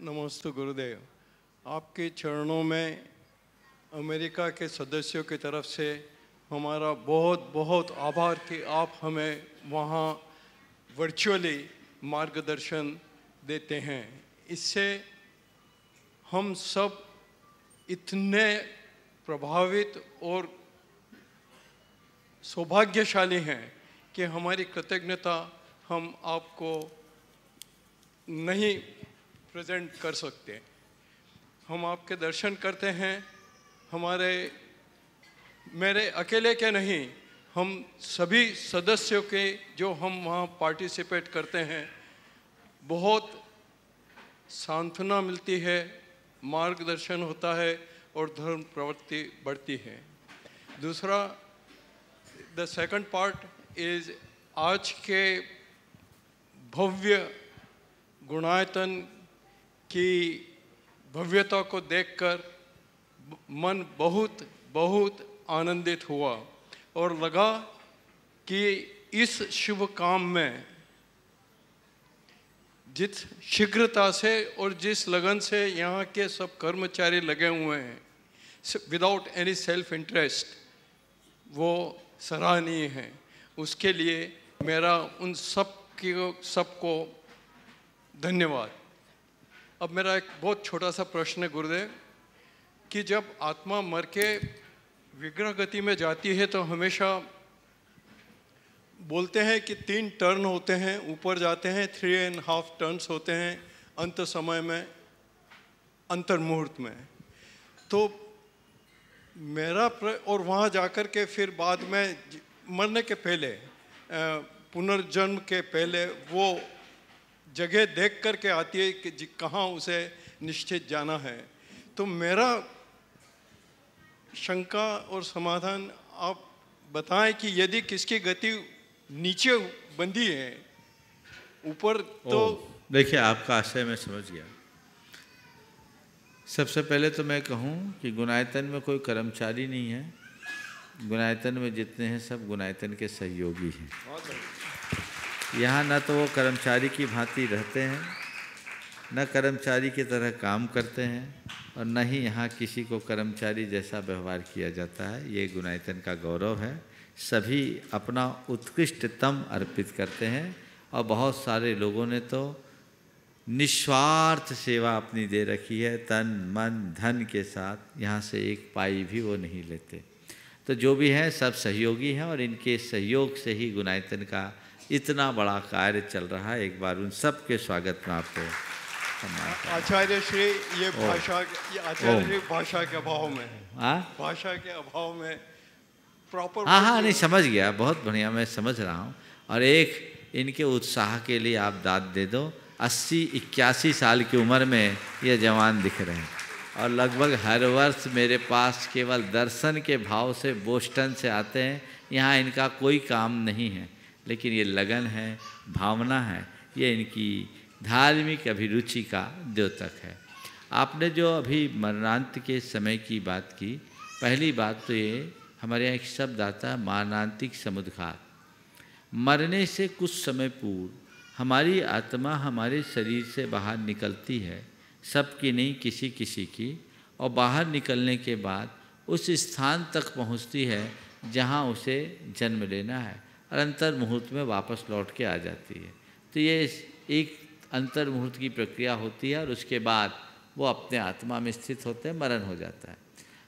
नमस्ते गुरुदेव। आपके चरणों में अमेरिका के सदस्यों की तरफ से हमारा बहुत बहुत आभार कि आप हमें वहाँ वर्चुअली मार्गदर्शन देते हैं। इससे हम सब इतने प्रभावित और सौभाग्यशाली हैं कि हमारी कृतज्ञता हम आपको नहीं प्रेजेंट कर सकते। हम आपके दर्शन करते हैं, मेरे अकेले के नहीं, हम सभी सदस्यों के जो हम वहाँ पार्टिसिपेट करते हैं, बहुत सांत्वना मिलती है, मार्गदर्शन होता है और धर्म प्रवृत्ति बढ़ती है। दूसरा, द सेकंड पार्ट इज आज के भव्य गुणायतन की भव्यता को देखकर मन बहुत बहुत आनंदित हुआ और लगा कि इस शुभ काम में जिस शीघ्रता से और जिस लगन से यहाँ के सब कर्मचारी लगे हुए हैं, विदाउट एनी सेल्फ इंटरेस्ट, वो सराहनीय है। उसके लिए मेरा उन सबको धन्यवाद। अब मेरा एक बहुत छोटा सा प्रश्न है गुरुदेव, कि जब आत्मा मर के विग्रह गति में जाती है तो हमेशा बोलते हैं कि 3 टर्न होते हैं, ऊपर जाते हैं, 3.5 टर्न्स होते हैं अंत समय में, अंतर मुहूर्त में। तो और वहाँ जाकर के फिर बाद में मरने के पहले, पुनर्जन्म के पहले वो जगह देख करके आती है कि कहाँ उसे निश्चित जाना है। तो मेरा शंका और समाधान आप बताएं कि यदि किसकी गति नीचे बंधी है, ऊपर तो देखिए, आपका आशय मैं समझ गया। सबसे पहले तो मैं कहूँ कि गुणायतन में कोई कर्मचारी नहीं है। गुणायतन में जितने हैं सब गुणायतन के सहयोगी हैं। यहाँ न तो वो कर्मचारी की भांति रहते हैं, न कर्मचारी की तरह काम करते हैं, और न ही यहाँ किसी को कर्मचारी जैसा व्यवहार किया जाता है। ये गुणायतन का गौरव है। सभी अपना उत्कृष्टतम अर्पित करते हैं और बहुत सारे लोगों ने तो निस्वार्थ सेवा अपनी दे रखी है, तन मन धन के साथ। यहाँ से एक पाई भी वो नहीं लेते। तो जो भी हैं सब सहयोगी हैं और इनके सहयोग से ही गुणायतन का इतना बड़ा कार्य चल रहा है। एक बार उन सब के स्वागत में आपको आचार्य श्री, ये भाषा के अभाव में, भाषा के अभाव में प्रॉपर। हाँ, नहीं समझ गया, बहुत बढ़िया, मैं समझ रहा हूँ। और एक इनके उत्साह के लिए आप दाद दे दो। 80-81 साल की उम्र में ये जवान दिख रहे हैं और लगभग हर वर्ष मेरे पास केवल दर्शन के भाव से बोस्टन से आते हैं। यहाँ इनका कोई काम नहीं है, लेकिन ये लगन है, भावना है, ये इनकी धार्मिक अभिरुचि का द्योतक है। आपने जो अभी मरणांत के समय की बात की, पहली बात तो ये हमारे यहाँ एक शब्द आता है मरणांतिक समुद्घात। मरने से कुछ समय पूर्व हमारी आत्मा हमारे शरीर से बाहर निकलती है, सबकी नहीं, किसी किसी की, और बाहर निकलने के बाद उस स्थान तक पहुँचती है जहाँ उसे जन्म लेना है, और अंतर मुहूर्त में वापस लौट के आ जाती है। तो ये एक अंतर मुहूर्त की प्रक्रिया होती है और उसके बाद वो अपने आत्मा में स्थित होते हैं, मरण हो जाता है।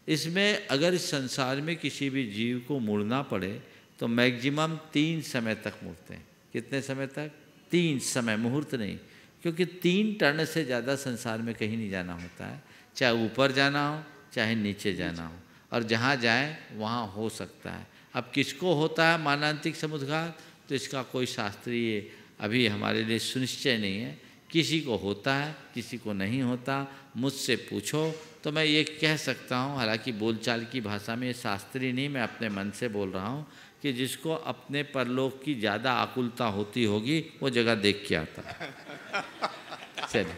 इसमें अगर इस संसार में किसी भी जीव को मुड़ना पड़े तो मैक्सिमम 3 समय तक मुड़ते हैं। कितने समय तक? 3 समय, मुहूर्त नहीं, क्योंकि 3 टर्न से ज़्यादा संसार में कहीं नहीं जाना होता है। चाहे ऊपर जाना हो, चाहे नीचे जाना हो, और जहाँ जाए वहाँ हो सकता है। अब किसको होता है मरणांतिक समुद्घात, तो इसका कोई शास्त्रीय अभी हमारे लिए सुनिश्चय नहीं है। किसी को होता है, किसी को नहीं होता। मुझसे पूछो तो मैं ये कह सकता हूँ, हालांकि बोलचाल की भाषा में ये शास्त्रीय नहीं, मैं अपने मन से बोल रहा हूँ, कि जिसको अपने परलोक की ज़्यादा आकुलता होती होगी वो जगह देख के आता है। चलिए।